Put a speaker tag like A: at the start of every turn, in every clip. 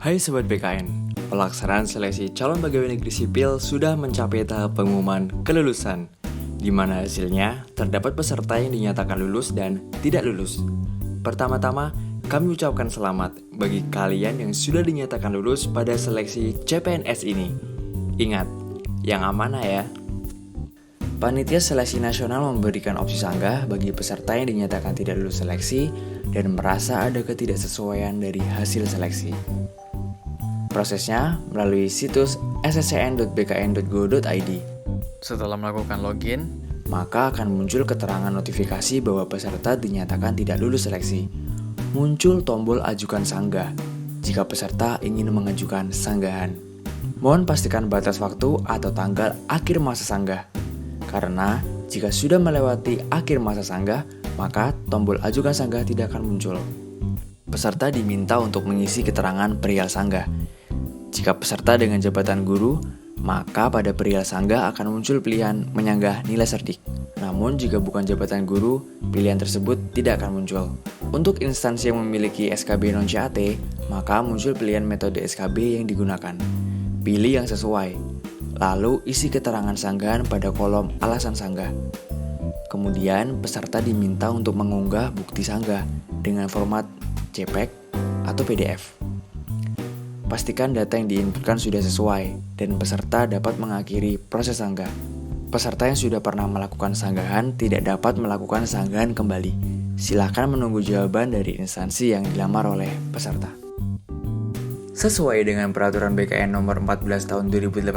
A: Hai Sobat BKN, pelaksanaan seleksi calon pegawai negeri sipil sudah mencapai tahap pengumuman kelulusan, di mana hasilnya terdapat peserta yang dinyatakan lulus dan tidak lulus. Pertama-tama, kami ucapkan selamat bagi kalian yang sudah dinyatakan lulus pada seleksi CPNS ini. Ingat, yang amanah ya. Panitia Seleksi Nasional memberikan opsi sanggah bagi peserta yang dinyatakan tidak lulus seleksi dan merasa ada ketidaksesuaian dari hasil seleksi. Prosesnya melalui situs sccn.bkn.go.id. Setelah melakukan login, maka akan muncul keterangan notifikasi bahwa peserta dinyatakan tidak lulus seleksi. Muncul tombol ajukan sanggah jika peserta ingin mengajukan sanggahan. Mohon pastikan batas waktu atau tanggal akhir masa sanggah. Karena jika sudah melewati akhir masa sanggah, maka tombol ajukan sanggah tidak akan muncul. Peserta diminta untuk mengisi keterangan perihal sanggah. Jika peserta dengan jabatan guru, maka pada perihal sanggah akan muncul pilihan menyanggah nilai cerdik. Namun jika bukan jabatan guru, pilihan tersebut tidak akan muncul. Untuk instansi yang memiliki SKB non-CAT, maka muncul pilihan metode SKB yang digunakan. Pilih yang sesuai. Lalu isi keterangan sanggahan pada kolom alasan sanggah. Kemudian peserta diminta untuk mengunggah bukti sanggah dengan format JPEG atau PDF. Pastikan data yang diinputkan sudah sesuai dan peserta dapat mengakhiri proses sanggah. Peserta yang sudah pernah melakukan sanggahan tidak dapat melakukan sanggahan kembali. Silakan menunggu jawaban dari instansi yang dilamar oleh peserta. Sesuai dengan peraturan BKN nomor 14 tahun 2018,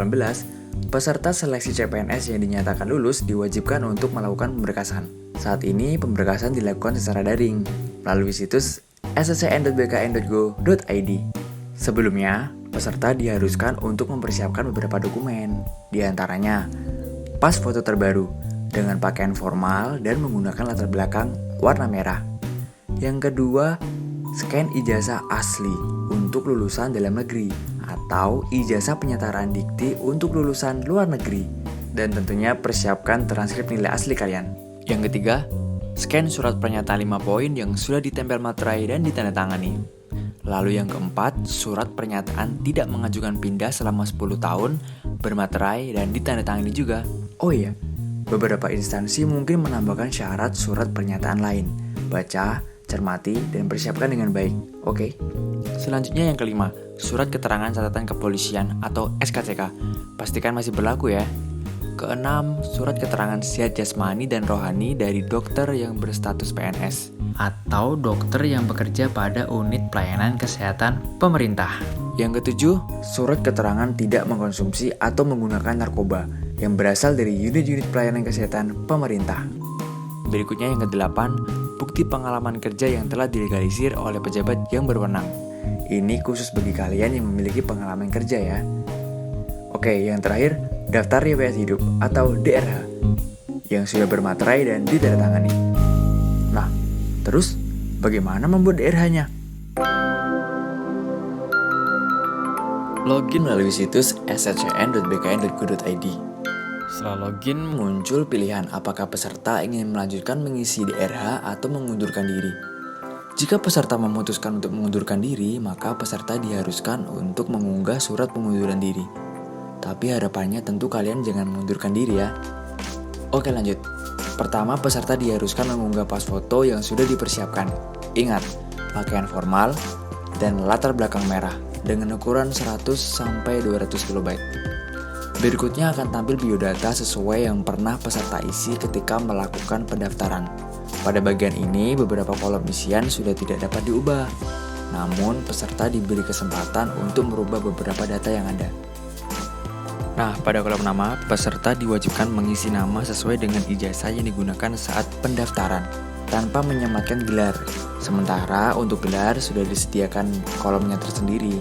A: peserta seleksi CPNS yang dinyatakan lulus diwajibkan untuk melakukan pemberkasan. Saat ini pemberkasan dilakukan secara daring melalui situs sccn.bkn.go.id. Sebelumnya, peserta diharuskan untuk mempersiapkan beberapa dokumen, di antaranya pas foto terbaru dengan pakaian formal dan menggunakan latar belakang warna merah. Yang kedua, scan ijazah asli untuk lulusan dalam negeri atau ijazah penyetaraan dikti untuk lulusan luar negeri. Dan tentunya persiapkan transkrip nilai asli kalian. Yang ketiga, scan surat pernyataan 5 poin yang sudah ditempel materai dan ditandatangani. Lalu yang keempat, surat pernyataan tidak mengajukan pindah selama 10 tahun, bermaterai dan ditandatangani juga. Oh iya, beberapa instansi mungkin menambahkan syarat surat pernyataan lain. Baca, cermati, dan persiapkan dengan baik. Oke. Selanjutnya yang kelima, surat keterangan catatan kepolisian atau SKCK. Pastikan masih berlaku ya. Keenam, surat keterangan sehat jasmani dan rohani dari dokter yang berstatus PNS atau dokter yang bekerja pada unit pelayanan kesehatan pemerintah. Yang ketujuh, surat keterangan tidak mengkonsumsi atau menggunakan narkoba yang berasal dari unit-unit pelayanan kesehatan pemerintah. Berikutnya yang kedelapan, bukti pengalaman kerja yang telah dilegalisir oleh pejabat yang berwenang. Ini khusus bagi kalian yang memiliki pengalaman kerja ya. Oke, yang terakhir, daftar riwayat hidup atau DRH yang sudah bermaterai dan ditandatangani. Nah, terus bagaimana membuat DRH-nya? Login melalui situs sccn.bkn.go.id. Setelah login, muncul pilihan apakah peserta ingin melanjutkan mengisi DRH atau mengundurkan diri. Jika peserta memutuskan untuk mengundurkan diri, maka peserta diharuskan untuk mengunggah surat pengunduran diri. Tapi harapannya tentu kalian jangan mengundurkan diri ya. Oke lanjut. Pertama, peserta diharuskan mengunggah pas foto yang sudah dipersiapkan. Ingat, pakaian formal dan latar belakang merah dengan ukuran 100-200 KB. Berikutnya akan tampil biodata sesuai yang pernah peserta isi ketika melakukan pendaftaran. Pada bagian ini, beberapa kolom isian sudah tidak dapat diubah. Namun, peserta diberi kesempatan untuk merubah beberapa data yang ada. Nah, pada kolom nama, peserta diwajibkan mengisi nama sesuai dengan ijazah yang digunakan saat pendaftaran, tanpa menyematkan gelar. Sementara untuk gelar sudah disediakan kolomnya tersendiri.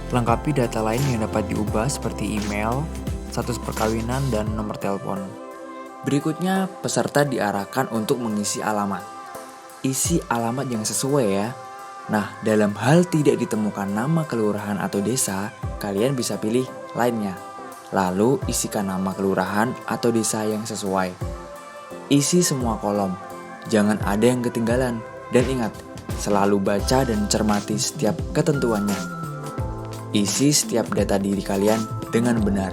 A: Lengkapi data lain yang dapat diubah seperti email, status perkawinan, dan nomor telepon. Berikutnya, peserta diarahkan untuk mengisi alamat. Isi alamat yang sesuai ya. Nah, dalam hal tidak ditemukan nama kelurahan atau desa, kalian bisa pilih lainnya. Lalu isikan nama kelurahan atau desa yang sesuai. Isi semua kolom, jangan ada yang ketinggalan. Dan ingat, selalu baca dan cermati setiap ketentuannya. Isi setiap data diri kalian dengan benar.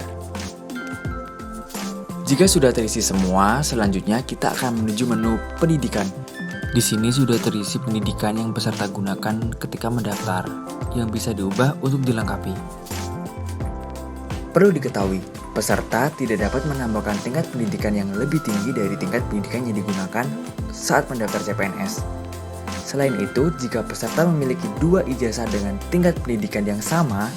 A: Jika sudah terisi semua, selanjutnya kita akan menuju menu pendidikan. Di sini sudah terisi pendidikan yang peserta gunakan ketika mendaftar, yang bisa diubah untuk dilengkapi. Perlu diketahui, peserta tidak dapat menambahkan tingkat pendidikan yang lebih tinggi dari tingkat pendidikan yang digunakan saat mendaftar CPNS. Selain itu, jika peserta memiliki 2 ijazah dengan tingkat pendidikan yang sama,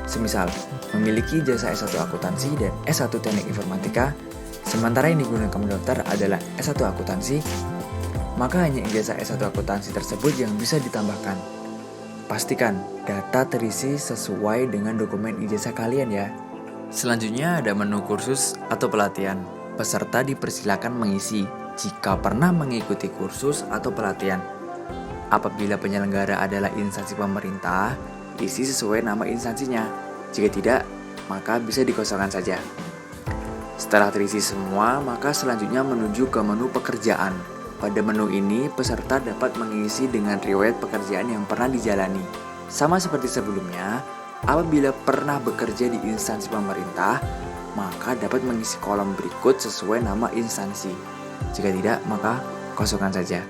A: semisal memiliki ijazah S1 akuntansi dan S1 teknik informatika, sementara yang digunakan mendaftar adalah S1 akuntansi, maka hanya ijazah S1 akuntansi tersebut yang bisa ditambahkan. Pastikan data terisi sesuai dengan dokumen ijazah kalian ya. Selanjutnya ada menu kursus atau pelatihan. Peserta dipersilakan mengisi jika pernah mengikuti kursus atau pelatihan. Apabila penyelenggara adalah instansi pemerintah, isi sesuai nama instansinya. Jika tidak, maka bisa dikosongkan saja. Setelah terisi semua, maka selanjutnya menuju ke menu pekerjaan. Pada menu ini, peserta dapat mengisi dengan riwayat pekerjaan yang pernah dijalani. Sama seperti sebelumnya, apabila pernah bekerja di instansi pemerintah, maka dapat mengisi kolom berikut sesuai nama instansi. Jika tidak, maka kosongkan saja.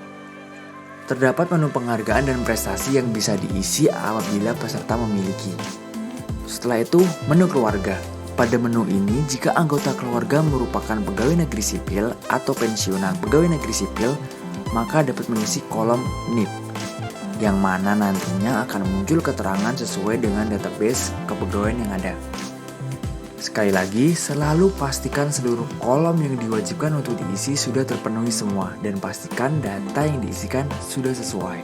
A: Terdapat menu penghargaan dan prestasi yang bisa diisi apabila peserta memiliki. Setelah itu, menu keluarga. Pada menu ini, jika anggota keluarga merupakan pegawai negeri sipil atau pensiunan pegawai negeri sipil, maka dapat mengisi kolom NIP, yang mana nantinya akan muncul keterangan sesuai dengan database kepegawaian yang ada. Sekali lagi, selalu pastikan seluruh kolom yang diwajibkan untuk diisi sudah terpenuhi semua, dan pastikan data yang diisikan sudah sesuai.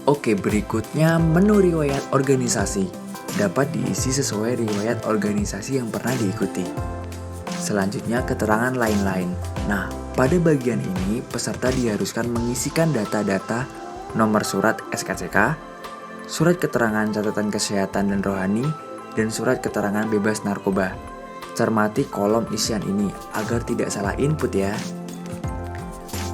A: Oke, berikutnya menu riwayat organisasi. Dapat diisi sesuai riwayat organisasi yang pernah diikuti. Selanjutnya keterangan lain-lain. Nah, pada bagian ini peserta diharuskan mengisikan data-data nomor surat SKCK, surat keterangan catatan kesehatan dan rohani, dan surat keterangan bebas narkoba. Cermati kolom isian ini agar tidak salah input ya.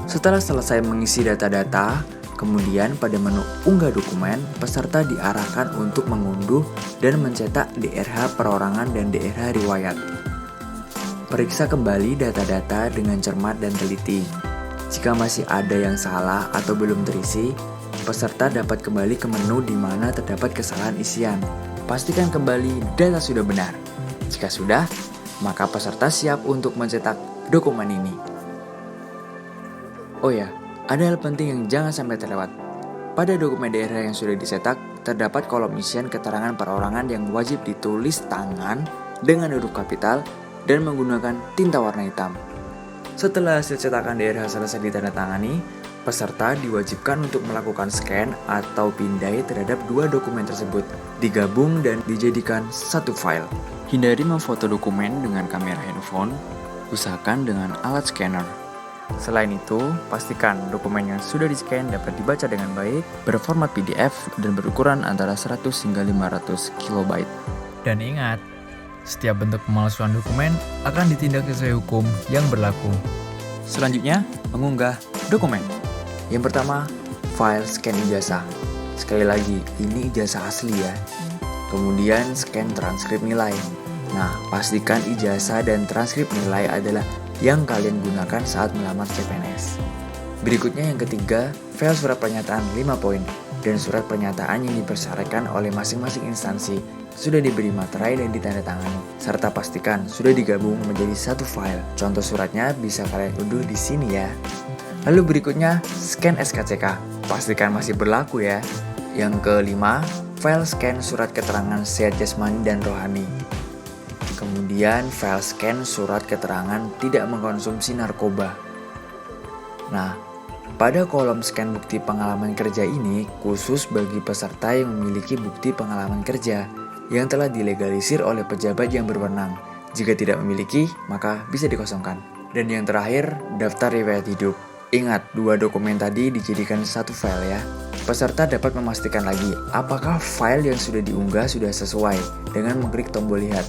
A: Setelah selesai mengisi data-data, kemudian pada menu unggah dokumen, peserta diarahkan untuk mengunduh dan mencetak DRH perorangan dan DRH riwayat. Periksa kembali data-data dengan cermat dan teliti. Jika masih ada yang salah atau belum terisi, peserta dapat kembali ke menu di mana terdapat kesalahan isian. Pastikan kembali data sudah benar. Jika sudah, maka peserta siap untuk mencetak dokumen ini. Oh ya, ada hal penting yang jangan sampai terlewat. Pada dokumen DRH yang sudah dicetak, terdapat kolom isian keterangan perorangan yang wajib ditulis tangan dengan huruf kapital dan menggunakan tinta warna hitam. Setelah hasil cetakan DRH selesai ditandatangani, peserta diwajibkan untuk melakukan scan atau pindai terhadap 2 dokumen tersebut, digabung dan dijadikan satu file. Hindari memfoto dokumen dengan kamera handphone, usahakan dengan alat scanner. Selain itu, pastikan dokumen yang sudah di-scan dapat dibaca dengan baik, berformat PDF, dan berukuran antara 100 hingga 500 KB. Dan ingat, setiap bentuk pemalsuan dokumen akan ditindak sesuai hukum yang berlaku. Selanjutnya, mengunggah dokumen. Yang pertama, file scan ijazah. Sekali lagi, ini ijazah asli ya. Kemudian, scan transkrip nilai. Nah, pastikan ijazah dan transkrip nilai adalah yang kalian gunakan saat melamar CPNS. Berikutnya yang ketiga, file surat pernyataan 5 poin dan surat pernyataan yang dipersyaratkan oleh masing-masing instansi sudah diberi materai dan ditandatangani, serta pastikan sudah digabung menjadi satu file. Contoh suratnya bisa kalian unduh di sini ya. Lalu berikutnya, scan SKCK. Pastikan masih berlaku ya. Yang kelima, file scan surat keterangan sehat jasmani dan rohani. Kemudian file scan surat keterangan tidak mengkonsumsi narkoba. Nah, pada kolom scan bukti pengalaman kerja ini khusus bagi peserta yang memiliki bukti pengalaman kerja yang telah dilegalisir oleh pejabat yang berwenang. Jika tidak memiliki, maka bisa dikosongkan. Dan yang terakhir, daftar riwayat hidup. Ingat, 2 dokumen tadi dijadikan satu file ya. Peserta dapat memastikan lagi apakah file yang sudah diunggah sudah sesuai dengan mengklik tombol lihat.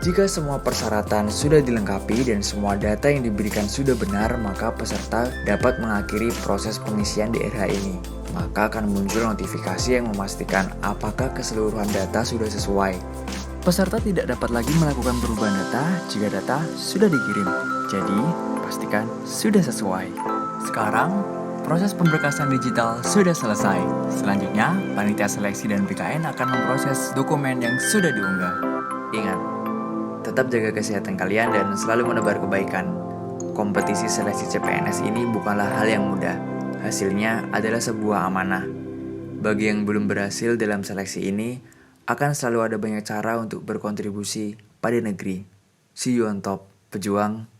A: Jika semua persyaratan sudah dilengkapi dan semua data yang diberikan sudah benar, maka peserta dapat mengakhiri proses pengisian DRH ini. maka akan muncul notifikasi yang memastikan apakah keseluruhan data sudah sesuai. Peserta tidak dapat lagi melakukan perubahan data jika data sudah dikirim. Jadi, pastikan sudah sesuai. Sekarang, proses pemberkasan digital sudah selesai. Selanjutnya, panitia seleksi dan BKN akan memproses dokumen yang sudah diunggah. Ingat, tetap jaga kesehatan kalian dan selalu menebar kebaikan. Kompetisi seleksi CPNS ini bukanlah hal yang mudah. Hasilnya adalah sebuah amanah. Bagi yang belum berhasil dalam seleksi ini, akan selalu ada banyak cara untuk berkontribusi pada negeri. See you on top, pejuang.